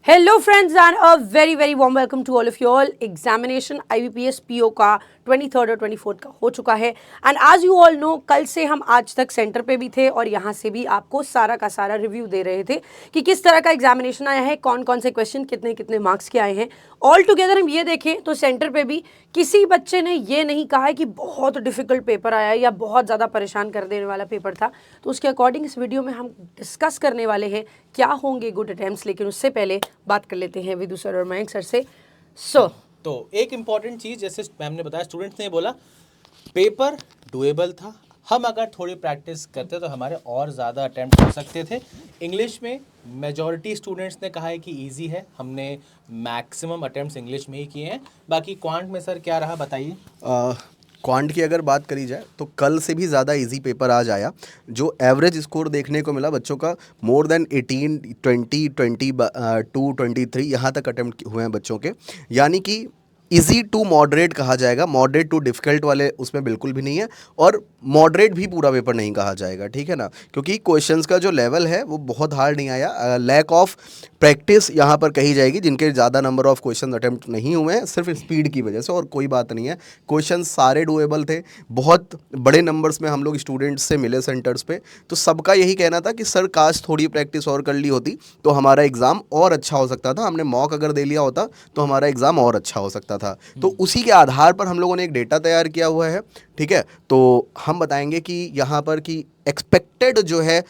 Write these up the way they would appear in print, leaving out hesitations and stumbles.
Hello friends and a very warm welcome to all of you all. Examination IBPS PO का 23rd और 24th का हो चुका है एंड आज यू ऑल नो कल से हम आज तक सेंटर पे भी थे और यहाँ से भी आपको सारा का सारा रिव्यू दे रहे थे कि किस तरह का एग्जामिनेशन आया है, कौन कौन से क्वेश्चन कितने कितने मार्क्स के आए हैं। ऑल टुगेदर हम ये देखें तो सेंटर पे भी किसी बच्चे ने ये नहीं कहा है कि बहुत डिफिकल्ट पेपर आया या बहुत ज़्यादा परेशान कर देने वाला पेपर था। तो उसके अकॉर्डिंग इस वीडियो में हम डिस्कस करने वाले हैं क्या होंगे गुड अटेम्प्ट्स, लेकिन उससे पहले बात कर लेते हैं विदु सर और मयंक सर से। तो एक इम्पॉर्टेंट चीज़ जैसे मैम ने बताया, स्टूडेंट्स ने बोला पेपर डुएबल था, हम अगर थोड़ी प्रैक्टिस करते तो हमारे और ज़्यादा अटैम्प्ट हो सकते थे। इंग्लिश में मेजॉरिटी स्टूडेंट्स ने कहा है कि इजी है, हमने मैक्सिमम अटैम्प्ट्स इंग्लिश में ही किए हैं। बाकी क्वांट में सर क्या रहा बताइए। क्वांट की अगर बात करी जाए तो कल से भी ज़्यादा इजी पेपर आज आया। जो एवरेज स्कोर देखने को मिला बच्चों का मोर देन 18, 20, 22, 23 यहाँ तक अटेम्प्ट हुए हैं बच्चों के, यानी कि इजी टू मॉडरेट कहा जाएगा। मॉडरेट टू डिफ़िकल्ट वाले उसमें बिल्कुल भी नहीं है और मॉडरेट भी पूरा पेपर नहीं कहा जाएगा, ठीक है ना, क्योंकि क्वेश्चंस का जो लेवल है वो बहुत हार्ड नहीं आया। लैक ऑफ प्रैक्टिस यहाँ पर कही जाएगी, जिनके ज़्यादा नंबर ऑफ क्वेश्चन अटेम्प्ट नहीं हुए हैं सिर्फ स्पीड की वजह से, और कोई बात नहीं है। क्वेश्चन सारे डुएबल थे, बहुत बड़े नंबर्स में हम लोग स्टूडेंट्स से मिले सेंटर्स पे, तो सबका यही कहना था कि सर काश थोड़ी प्रैक्टिस और कर ली होती तो हमारा एग्ज़ाम और अच्छा हो सकता था, हमने मॉक अगर दे लिया होता तो हमारा एग्ज़ाम और अच्छा हो सकता था। तो उसी के आधार पर हम लोगों ने एक डेटा तैयार किया हुआ है, ठीक है। तो हम बताएंगे कि यहाँ पर कि एक्सपेक्टेड जो है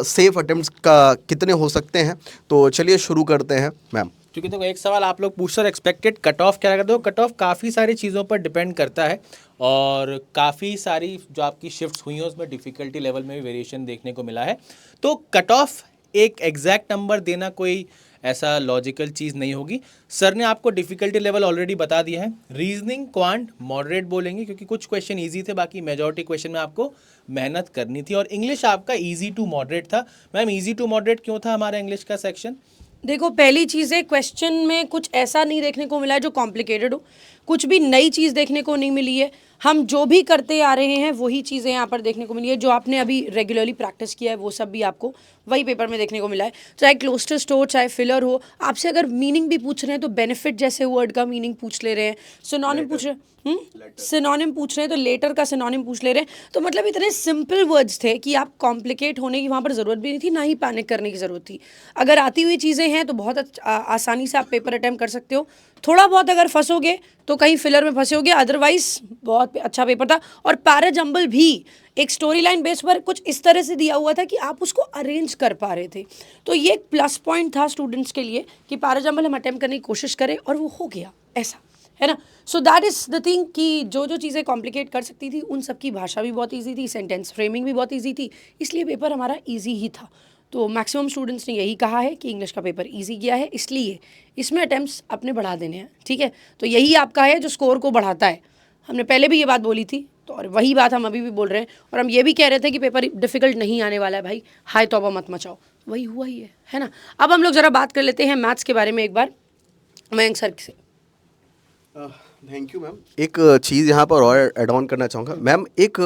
सेफ अटेम्प्ट्स का कितने हो सकते हैं। तो चलिए शुरू करते हैं मैम। क्योंकि देखो एक सवाल आप लोग पूछ रहे हो एक्सपेक्टेड कट ऑफ क्या करते हो। कट ऑफ काफ़ी सारी चीज़ों पर डिपेंड करता है और काफ़ी सारी जो आपकी शिफ्ट्स हुई हैं उसमें डिफ़िकल्टी लेवल में भी वेरिएशन देखने को मिला है। तो कट ऑफ एक एग्जैक्ट नंबर देना कोई ऐसा लॉजिकल चीज़ नहीं होगी। सर ने आपको डिफ़िकल्टी लेवल ऑलरेडी बता दिया है। रीजनिंग क्वांट मॉडरेट बोलेंगे क्योंकि कुछ क्वेश्चन इजी थे, बाकी मेजॉरिटी क्वेश्चन में आपको मेहनत करनी थी। और इंग्लिश आपका इजी टू मॉडरेट था। मैम इजी टू मॉडरेट क्यों था हमारा इंग्लिश का सेक्शन? देखो पहली चीज़ है, क्वेश्चन में कुछ ऐसा नहीं देखने को मिला है जो कॉम्प्लिकेटेड हो, कुछ भी नई चीज़ देखने को नहीं मिली है। हम जो भी करते आ रहे हैं वही चीज़ें यहाँ पर देखने को मिली है, जो आपने अभी रेगुलरली प्रैक्टिस किया है वो सब भी आपको वही पेपर में देखने को मिला है। चाहे क्लोस्टर्स्ट हो चाहे फिलर हो, आपसे अगर मीनिंग भी पूछ रहे हैं तो बेनिफिट जैसे वर्ड का मीनिंग पूछ ले रहे हैं, सिनोनिम पूछ रहे हैं, सिनोनिम पूछ रहे हैं तो लेटर का सिनोनिम पूछ ले रहे हैं। तो मतलब इतने सिंपल वर्ड्स थे कि आप कॉम्प्लिकेट होने की वहाँ पर ज़रूरत भी नहीं थी, ना ही पैनिक करने की ज़रूरत थी। अगर आती हुई चीज़ें हैं तो बहुत आसानी से आप पेपर अटैम्प्ट कर सकते हो। थोड़ा बहुत अगर फंसोगे तो कहीं फिलर में फंसे होगे, अदरवाइज बहुत अच्छा पेपर था। और पैराजंबल भी एक स्टोरी लाइन बेस पर कुछ इस तरह से दिया हुआ था कि आप उसको अरेंज कर पा रहे थे। तो ये एक प्लस पॉइंट था स्टूडेंट्स के लिए कि पैराजंबल हम अटेम्प्ट करने की कोशिश करें और वो हो गया, ऐसा है ना। So that is the thing कि जो जो चीज़ें कॉम्प्लिकेट कर सकती थी उन सबकी भाषा भी बहुत ईजी थी, सेंटेंस फ्रेमिंग भी बहुत ईजी थी, इसलिए पेपर हमारा ईजी ही था। तो मैक्सिमम स्टूडेंट्स ने यही कहा है कि इंग्लिश का पेपर इजी गया है, इसलिए इसमें अटेम्प्ट्स अपने बढ़ा देने हैं, ठीक है। तो यही आपका है जो स्कोर को बढ़ाता है। हमने पहले भी ये बात बोली थी तो और वही बात हम अभी भी बोल रहे हैं, और हम ये भी कह रहे थे कि पेपर डिफिकल्ट नहीं आने वाला है भाई, हाय तौबा मत मचाओ, वही हुआ ही है ना। अब हम लोग ज़रा बात कर लेते हैं मैथ्स के बारे में एक बार मयंक सर से। Thank you ma'am. एक चीज़ यहाँ पर और एड ऑन करना चाहूँगा मैम। एक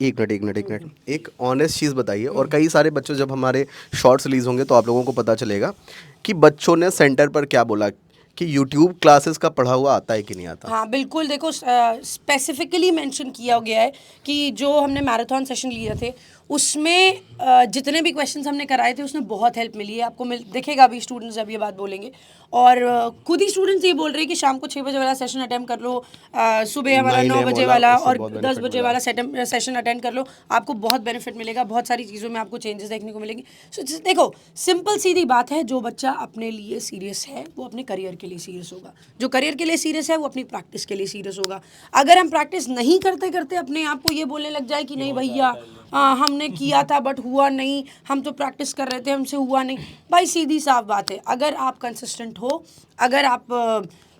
मिनट एक ऑनेस्ट चीज़ बताइए, और कई सारे बच्चों जब हमारे शॉर्ट्स रिलीज़ होंगे तो आप लोगों को पता चलेगा कि बच्चों ने सेंटर पर क्या बोला कि यूट्यूब क्लासेस का पढ़ा हुआ आता है कि नहीं आता। हाँ बिल्कुल, देखो स्पेसिफिकली मेंशन किया गया है कि जो हमने मैराथन सेशन लिए थे उसमें जितने भी क्वेश्चंस हमने कराए थे उसमें बहुत हेल्प मिली है। आपको दिखेगा अभी स्टूडेंट्स जब ये बात बोलेंगे, और खुद ही स्टूडेंट्स ये बोल रहे हैं कि शाम को 6 बजे वाला सेशन अटेम्प्ट कर लो, सुबह हमारा 9 बजे वाला और 10 बजे वाला सेशन अटेंड कर लो, आपको बहुत बेनिफिट मिलेगा, बहुत सारी चीज़ों में आपको चेंजेस देखने को मिलेंगी। सो देखो सिंपल सीधी बात है, जो बच्चा अपने लिए सीरियस है वो अपने करियर के लिए सीरियस होगा, जो करियर के लिए सीरियस है वो अपनी प्रैक्टिस के लिए सीरियस होगा। अगर हम प्रैक्टिस नहीं करते करते अपने आप को ये बोलने लग जाए कि नहीं भैया हमने किया था बट हुआ नहीं, हम तो प्रैक्टिस कर रहे थे हमसे हुआ नहीं, भाई सीधी साफ बात है, अगर आप कंसिस्टेंट हो, अगर आप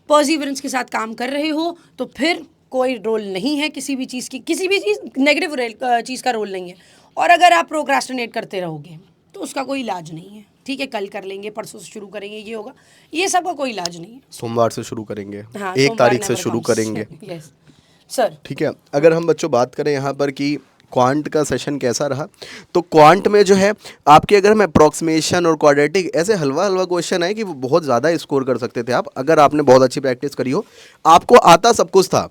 पर्सिवरेंस के साथ काम कर रहे हो तो फिर कोई रोल नहीं है किसी भी चीज़ की, किसी भी चीज़ नेगेटिव चीज़ का रोल नहीं है। और अगर आप प्रोक्रास्टिनेट करते रहोगे तो उसका कोई इलाज नहीं है, ठीक है। कल कर लेंगे, परसों से शुरू करेंगे, ये होगा, ये सब का कोई इलाज नहीं है। सोमवार से शुरू करेंगे, हाँ, 1 तारीख से शुरू करेंगे, यस सर। ठीक है। अगर हम बच्चों बात करें यहाँ पर कि क्वांट का सेशन कैसा रहा। तो क्वांट में जो है आपके, अगर हम अप्रॉक्सीमेशन और क्वाड्रेटिक ऐसे हलवा हलवा क्वेश्चन है कि वो बहुत ज़्यादा स्कोर कर सकते थे आप, अगर आपने बहुत अच्छी प्रैक्टिस करी हो, आपको आता सब कुछ था,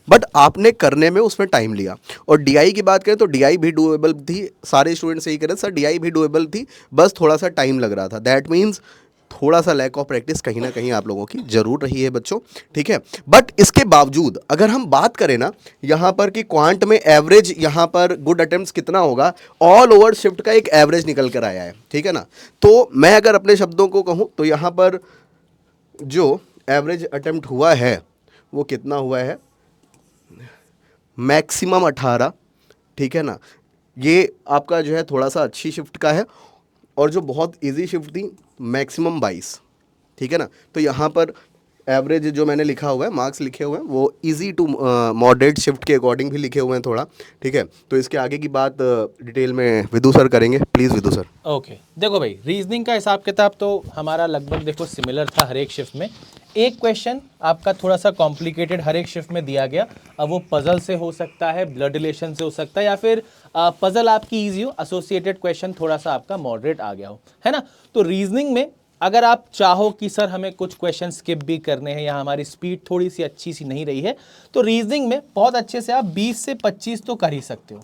बट आपने करने में उसमें टाइम लिया। और डीआई की बात करें तो डीआई भी डूएबल थी, सारे स्टूडेंट्स यही कह रहे सर डीआई भी डूएबल थी, बस थोड़ा सा टाइम लग रहा था। दैट मीन्स थोड़ा सा लैक ऑफ प्रैक्टिस कहीं ना कहीं आप लोगों की जरूर रही है बच्चों, ठीक है। बट इसके बावजूद अगर हम बात करें ना यहाँ पर कि क्वांट में एवरेज यहाँ पर गुड अटेम्प्ट्स कितना होगा, ऑल ओवर शिफ्ट का एक एवरेज निकल कर आया है, ठीक है ना। तो मैं अगर अपने शब्दों को कहूँ तो यहाँ पर जो एवरेज अटेम्प्ट हुआ है वो कितना हुआ है, मैक्सिमम 18, ठीक है ना। ये आपका जो है थोड़ा सा अच्छी शिफ्ट का है, और जो बहुत इजी शिफ्ट थी मैक्सिमम 22, ठीक है ना। तो यहाँ पर एवरेज जो मैंने लिखा हुआ है, मार्क्स लिखे हुए हैं, वो इजी टू मॉडरेट शिफ्ट के अकॉर्डिंग भी लिखे हुए हैं थोड़ा, ठीक है। तो इसके आगे की बात डिटेल में विदु सर करेंगे, प्लीज़ विदु सर। ओके देखो भाई, रीजनिंग का हिसाब किताब तो हमारा लगभग देखो सिमिलर था हर एक शिफ्ट में। एक क्वेश्चन आपका थोड़ा सा कॉम्प्लिकेटेड हर एक शिफ्ट में दिया गया, अब वो पजल से हो सकता है, ब्लड रिलेशन से हो सकता है, या फिर पजल आपकी ईजी हो, एसोसिएटेड क्वेश्चन थोड़ा सा आपका मॉडरेट आ गया हो, है ना। तो रीजनिंग में अगर आप चाहो कि सर हमें कुछ क्वेश्चन स्किप भी करने हैं या हमारी स्पीड थोड़ी सी अच्छी सी नहीं रही है, तो रीजनिंग में बहुत अच्छे से आप 20 से 25 तो कर ही सकते हो,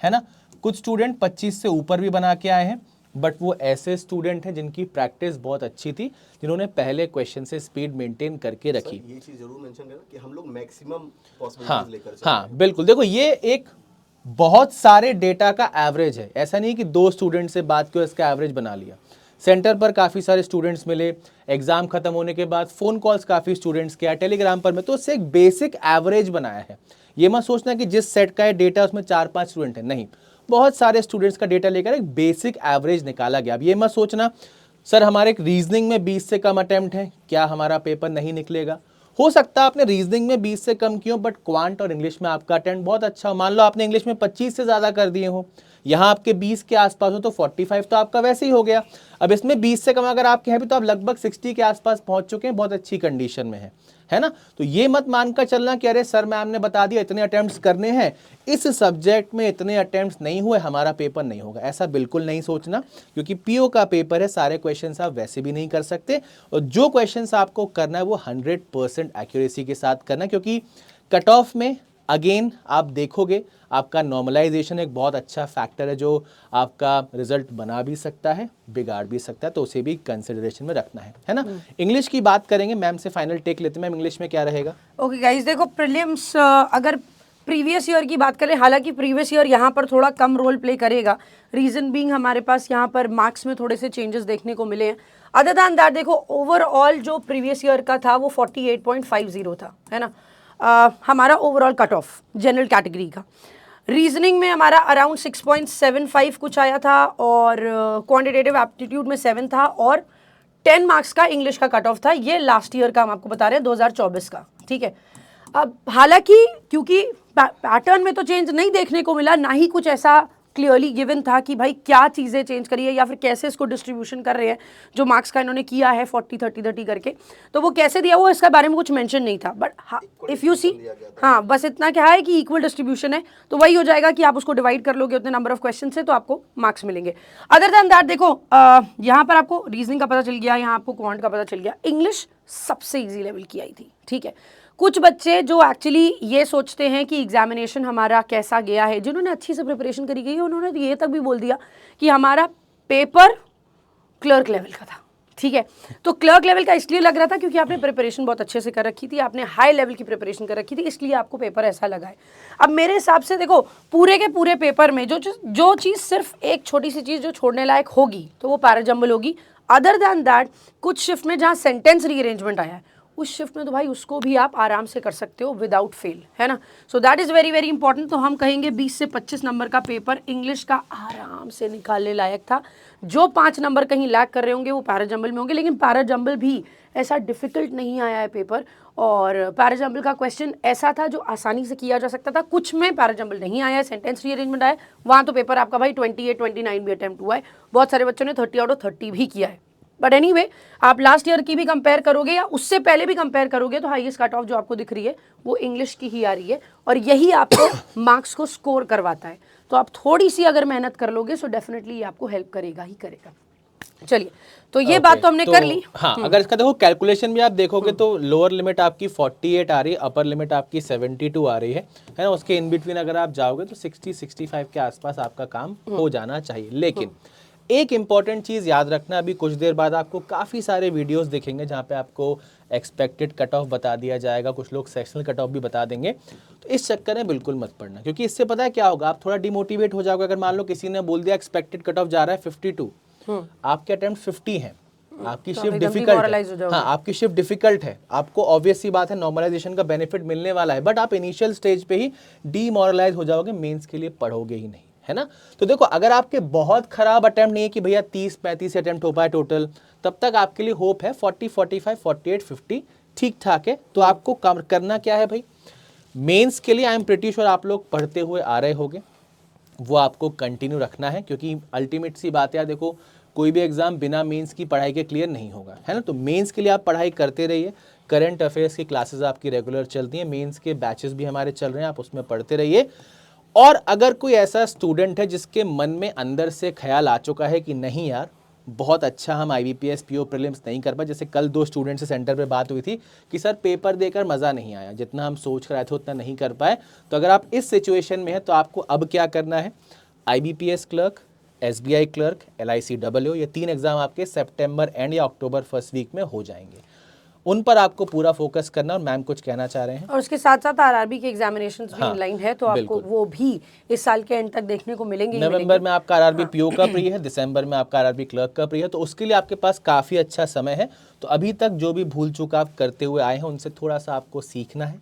है ना। कुछ स्टूडेंट 25 से ऊपर भी बना के आए हैं, बट वो ऐसे स्टूडेंट हैं जिनकी प्रैक्टिस बहुत अच्छी थी, जिन्होंने पहले क्वेश्चन से स्पीड मेंटेन करके रखी। ये चीज़ जरूर मेंशन करना कि हम लोग मैक्सिमम हाँ हाँ बिल्कुल, देखो ये एक बहुत सारे डेटा का एवरेज है, ऐसा नहीं कि 2 स्टूडेंट से बात किया इसका एवरेज बना लिया। सेंटर पर काफ़ी सारे स्टूडेंट्स मिले, एग्जाम खत्म होने के बाद फ़ोन कॉल्स काफ़ी स्टूडेंट्स के आए, टेलीग्राम पर में, तो उससे एक बेसिक एवरेज बनाया है। ये मत सोचना कि जिस सेट का है डेटा उसमें 4-5 स्टूडेंट है, नहीं, बहुत सारे स्टूडेंट्स का डेटा लेकर एक बेसिक एवरेज निकाला गया। अब ये मत सोचना सर हमारे रीजनिंग में 20 से कम अटेम्प्ट है, क्या हमारा पेपर नहीं निकलेगा। हो सकता है आपने रीजनिंग में 20 से कम किया, बट क्वांट और इंग्लिश में आपका अटेम्प्ट बहुत अच्छा हो। मान लो आपने इंग्लिश में 25 से ज़्यादा कर दिए हो, यहाँ आपके 20 के आसपास हो, तो 45 तो आपका वैसे ही हो गया। अब इसमें 20 से कम अगर आपके हैं भी तो आप लगभग 60 के आसपास पहुंच चुके हैं, बहुत अच्छी कंडीशन में है ना। तो ये मत मानकर चलना कि अरे सर मैम ने बता दिया इतने अटेम्प्ट्स करने हैं, इस सब्जेक्ट में इतने अटेम्प्ट्स नहीं हुए, हमारा पेपर नहीं होगा, ऐसा बिल्कुल नहीं सोचना, क्योंकि पीओ का पेपर है, सारे क्वेश्चंस आप वैसे भी नहीं कर सकते, और जो क्वेश्चंस आपको करना है वो 100% एक्यूरेसी के साथ करना, क्योंकि कट ऑफ में अगेन आप देखोगे आपका नॉर्मलाइजेशन एक बहुत अच्छा फैक्टर है जो आपका रिजल्ट बना भी सकता है, बिगाड़ भी सकता है, तो उसे भी कंसिडरेशन में रखना है ना। इंग्लिश की बात करेंगे, मैम से फाइनल टेक लेते हैं। मैम इंग्लिश में क्या रहेगा? ओके गाइस, देखो प्रीलिम्स अगर प्रीवियस ईयर की बात करें, हालांकि प्रीवियस ईयर यहाँ पर थोड़ा कम रोल प्ले करेगा, रीजन बीइंग हमारे पास यहाँ पर मार्क्स में थोड़े से चेंजेस देखने को मिले हैं। अदर दैन दैट देखो ओवरऑल जो प्रीवियस ईयर का था वो 48.50 था, है ना। हमारा overall cut off general category का। रीजनिंग में हमारा अराउंड 6.75 कुछ आया था, और क्वांटिटेटिव एप्टीट्यूड में 7 था, और 10 मार्क्स का इंग्लिश का कट ऑफ था। ये लास्ट ईयर का हम आपको बता रहे हैं, 2024 का, ठीक है। अब हालांकि क्योंकि पैटर्न में तो चेंज नहीं देखने को मिला, ना ही कुछ ऐसा क्लियरली गिवन था कि भाई क्या चीज़ें चेंज करी है या फिर कैसे इसको डिस्ट्रीब्यूशन कर रहे हैं, जो मार्क्स का इन्होंने किया है 40-30-30 करके, तो वो कैसे दिया वो इसके बारे में कुछ मेंशन नहीं था। बट हाँ, इफ़ यू सी, हाँ बस इतना क्या है कि इक्वल डिस्ट्रीब्यूशन है, तो वही हो जाएगा कि आप उसको डिवाइड कर लोगे उतने नंबर ऑफ क्वेश्चन से, तो आपको मार्क्स मिलेंगे। अदर दैन दैट देखो यहाँ पर आपको रीजनिंग का पता चल गया, यहाँ आपको क्वांट का पता चल गया। इंग्लिश सबसे ईजी लेवल की आई थी, ठीक है। कुछ बच्चे जो एक्चुअली ये सोचते हैं कि एग्जामिनेशन हमारा कैसा गया है, जिन्होंने अच्छी से प्रिपरेशन करी गई है, उन्होंने तो ये तक भी बोल दिया कि हमारा पेपर क्लर्क लेवल का था, ठीक है। तो क्लर्क लेवल का इसलिए लग रहा था क्योंकि आपने प्रिपरेशन बहुत अच्छे से कर रखी थी, आपने हाई लेवल की प्रिपरेशन कर रखी थी, इसलिए आपको पेपर ऐसा लगा है। अब मेरे हिसाब से देखो पूरे के पूरे पेपर में जो चीज़ सिर्फ एक छोटी सी चीज़ जो छोड़ने लायक होगी तो वो पैराजंबल होगी। अदर दैन दैट कुछ शिफ्ट में जहाँ सेंटेंस रीअरेंजमेंट आया है, उस शिफ्ट में तो भाई उसको भी आप आराम से कर सकते हो विदाउट फेल, है ना। So that is very very important. तो हम कहेंगे 20 से 25 नंबर का पेपर इंग्लिश का आराम से निकालने लायक था। जो 5 नंबर कहीं लैक कर रहे होंगे वो पैराजंबल में होंगे, लेकिन पैराजंबल भी ऐसा डिफिकल्ट नहीं आया है पेपर, और पैराजंबल का क्वेश्चन ऐसा था जो आसानी से किया जा सकता था। कुछ में पैराजंबल नहीं आया है, सेंटेंस रीअरेंजमेंट आया, वहाँ तो पेपर आपका भाई 28-29 भी अटैम्प्ट हुआ है, बहुत सारे बच्चों ने 30 आउट ऑफ 30 भी किया है। बट एनीवे आप लास्ट ईयर की भी कंपेयर करोगे या उससे पहले भी कंपेयर करोगे तो हाईएस्ट कट ऑफ जो आपको दिख रही है वो इंग्लिश की ही आ रही है, और यही आपको मार्क्स को स्कोर करवाता है। तो आप थोड़ी सी अगर मेहनत कर लोगे सो डेफिनेटली ये आपको हेल्प करेगा ही करेगा। चलिए, तो ये बात तो हमने कर ली। हाँ, अगर इसका देखो कैलकुलेशन भी आप देखोगे तो लोअर लिमिट आपकी 48 आ रही है, अपर लिमिट आपकी 72 आ रही है ना। उसके इन बिटवीन अगर आप जाओगे तो 60-65 के आसपास आपका काम हो जाना चाहिए। लेकिन एक इंपॉर्टेंट चीज़ याद रखना, अभी कुछ देर बाद आपको काफ़ी सारे वीडियोस दिखेंगे जहाँ पे आपको एक्सपेक्टेड कट ऑफ बता दिया जाएगा, कुछ लोग सेक्शनल कट ऑफ भी बता देंगे। तो इस चक्कर में बिल्कुल मत पड़ना, क्योंकि इससे पता है क्या होगा, आप थोड़ा डिमोटिवेट हो जाओगे। अगर मान लो किसी ने बोल दिया एक्सपेक्टेड कट ऑफ जा रहा है 52, आपके अटेम्प्ट 50 हैं, आपकी शिफ्ट डिफिकल्ट है। हाँ, आपकी शिफ्ट डिफिकल्ट है, आपको ऑब्वियस सी बात है नॉर्मलाइजेशन का बेनिफिट मिलने वाला है, बट आप इनिशियल स्टेज पे ही डीमोरलाइज हो जाओगे, मेंस के लिए पढ़ोगे ही नहीं, है ना। तो देखो, अगर आपके बहुत खराब अटेम्प्ट नहीं है कि भैया 30-35 अटेम्प्ट हो पाए टोटल, तब तक आपके लिए होप है। 40, 45, 48, 50 ठीक ठाक है। तो आपको करना क्या है भाई, मेंस के लिए आई एम प्रिटी श्योर आप लोग पढ़ते हुए आ रहे होगे, वो आपको कंटिन्यू रखना है, क्योंकि अल्टीमेट सी बात है, देखो कोई भी एग्जाम बिना मेंस की पढ़ाई के क्लियर नहीं होगा, है ना। तो मेंस के लिए आप पढ़ाई करते रहिए। करंट अफेयर्स की क्लासेस आपकी रेगुलर चलती हैं, मेंस के बैचेस भी हमारे चल रहे हैं, आप उसमें पढ़ते रहिए। और अगर कोई ऐसा स्टूडेंट है जिसके मन में अंदर से ख्याल आ चुका है कि नहीं यार, बहुत अच्छा हम IBPS PO प्रीलिम्स नहीं कर पाए, जैसे कल 2 स्टूडेंट से सेंटर पे बात हुई थी कि सर पेपर देकर मज़ा नहीं आया, जितना हम सोच रहे थे उतना नहीं कर पाए। तो अगर आप इस सिचुएशन में हैं तो आपको अब क्या करना है, IBPS clerk, SBI clerk, LIC WO, ये 3 एग्जाम आपके सितंबर एंड या अक्टूबर फर्स्ट वीक में हो जाएंगे, उन पर आपको पूरा फोकस करना। और मैम कुछ कहना चाह रहे हैं। और उसके साथ साथ RRB के एग्जामिनेशंस भी इनलाइन है, तो आपको वो भी इस साल के एंड तक देखने को मिलेंगे। नवंबर में आपका RRB PO का प्री है, दिसंबर में आपका RRB क्लर्क का प्री है, तो उसके लिए आपके पास काफ़ी अच्छा समय है। तो अभी तक जो भी भूल चूक आप करते हुए आए हैं उनसे थोड़ा सा आपको सीखना है,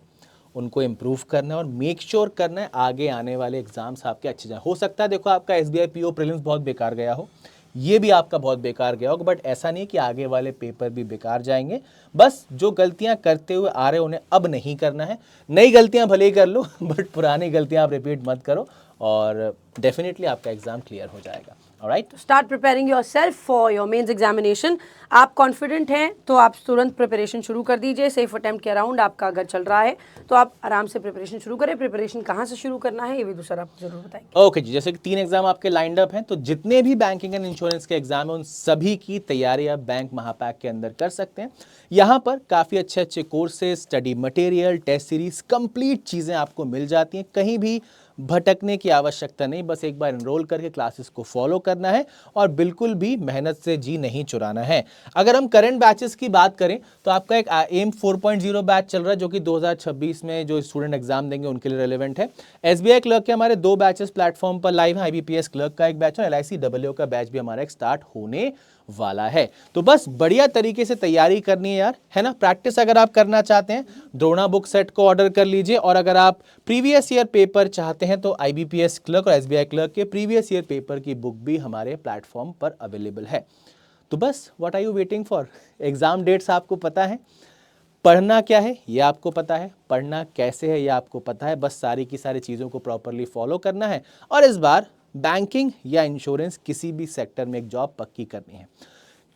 उनको इम्प्रूव करना है और मेक श्योर करना है आगे आने वाले एग्जाम्स आपके अच्छे जाए। हो सकता है देखो आपका SBI PO प्रीलिम्स बहुत बेकार गया हो, ये भी आपका बहुत बेकार गया होगा, बट ऐसा नहीं कि आगे वाले पेपर भी बेकार जाएंगे। बस जो गलतियां करते हुए आ रहे उन्हें अब नहीं करना है। नई गलतियां भले ही कर लो बट पुरानी गलतियां आप रिपीट मत करो, और डेफिनेटली आपका एग्जाम क्लियर हो जाएगा। Alright, start preparing yourself for your mains examination. आप कॉन्फिडेंट हैं तो आप तुरंत प्रिपरेशन शुरू कर दीजिए। सेफ अटेम्प्ट के अराउंड आपका अगर चल रहा है तो आप आराम से प्रिपरेशन शुरू करें। प्रिपरेशन कहाँ से शुरू करना है ये भी दूसरा आपको जरूर बताएंगे। ओके जी, जैसे कि 3 एग्जाम आपके लाइंड अप हैं, तो जितने भी बैंकिंग एंड इंश्योरेंस के एग्जाम हैं उन सभी की तैयारी आप बैंक महापैक के अंदर कर सकते हैं। यहाँ पर काफ़ी अच्छे अच्छे courses, study material, test series, complete चीज़ें आपको मिल जाती हैं। कहीं भी भटकने की आवश्यकता नहीं, बस एक बार एनरोल करके क्लासेस को फॉलो करना है और बिल्कुल भी मेहनत से जी नहीं चुराना है। अगर हम करंट बैचेस की बात करें तो आपका एक एम 4.0 बैच चल रहा है जो कि 2026 में जो स्टूडेंट एग्जाम देंगे उनके लिए रेलेवेंट है। SBI क्लर्क के हमारे 2 बैचेस प्लेटफॉर्म पर लाइव हैं, IBPS क्लर्क का एक बैच और LIC WO का बैच भी हमारा एक स्टार्ट होने वाला है। तो बस बढ़िया तरीके से तैयारी करनी है यार, है ना। प्रैक्टिस अगर आप करना चाहते हैं द्रोणा बुक सेट को ऑर्डर कर लीजिए, और अगर आप प्रीवियस ईयर पेपर चाहते हैं तो IBPS क्लर्क और SBI क्लर्क के प्रीवियस ईयर पेपर की बुक भी हमारे प्लेटफॉर्म पर अवेलेबल है। तो बस what are you waiting for, exam dates आपको पता है, पढ़ना क्या है ये आपको पता है, पढ़ना कैसे है ये आपको पता है, बस सारी की सारी चीज़ों को प्रॉपरली फॉलो करना है और इस बार बैंकिंग या इंश्योरेंस किसी भी सेक्टर में एक जॉब पक्की करनी है।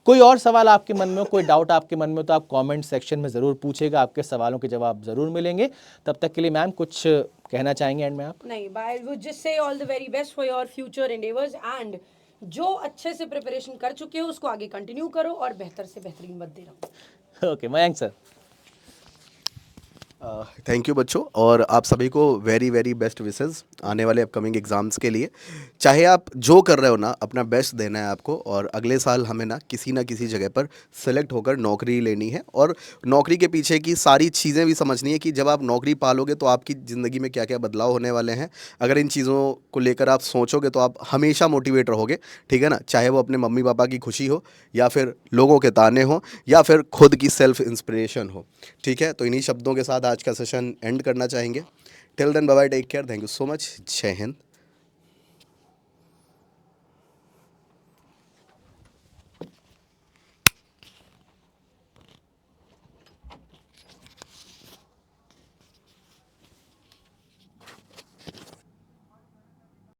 कोई और सवाल आपके मन में हो, कोई डाउट आपके मन में हो तो आप कमेंट सेक्शन में ज़रूर पूछेगा, आपके सवालों के जवाब ज़रूर मिलेंगे। तब तक के लिए मैम कुछ कहना चाहेंगे एंड में आप? नहीं, I would just say all the very best for your future endeavours, and जो अच्छे से प्रिपरेशन कर चुके हो उसको आगे कंटिन्यू करो और बेहतर से बेहतरीन बनते रहो। Okay, Mayank sir. Thank you बच्चों, और आप सभी को वेरी वेरी बेस्ट विशेस आने वाले अपकमिंग एग्ज़ाम्स के लिए। चाहे आप जो कर रहे हो ना, अपना बेस्ट देना है आपको, और अगले साल हमें ना किसी जगह पर सेलेक्ट होकर नौकरी लेनी है, और नौकरी के पीछे की सारी चीज़ें भी समझनी है कि जब आप नौकरी पालोगे तो आपकी ज़िंदगी में क्या क्या बदलाव होने वाले हैं। अगर इन चीज़ों को लेकर आप सोचोगे तो आप हमेशा मोटिवेट रहोगे, ठीक है ना। चाहे वो अपने मम्मी पापा की खुशी हो, या फिर लोगों के ताने हो, या फिर खुद की सेल्फ इंस्पिरेशन हो, ठीक है। तो इन्हीं शब्दों के साथ आज का सेशन एंड करना चाहेंगे। Till then bye bye, take care, thank you so much, Jai Hind.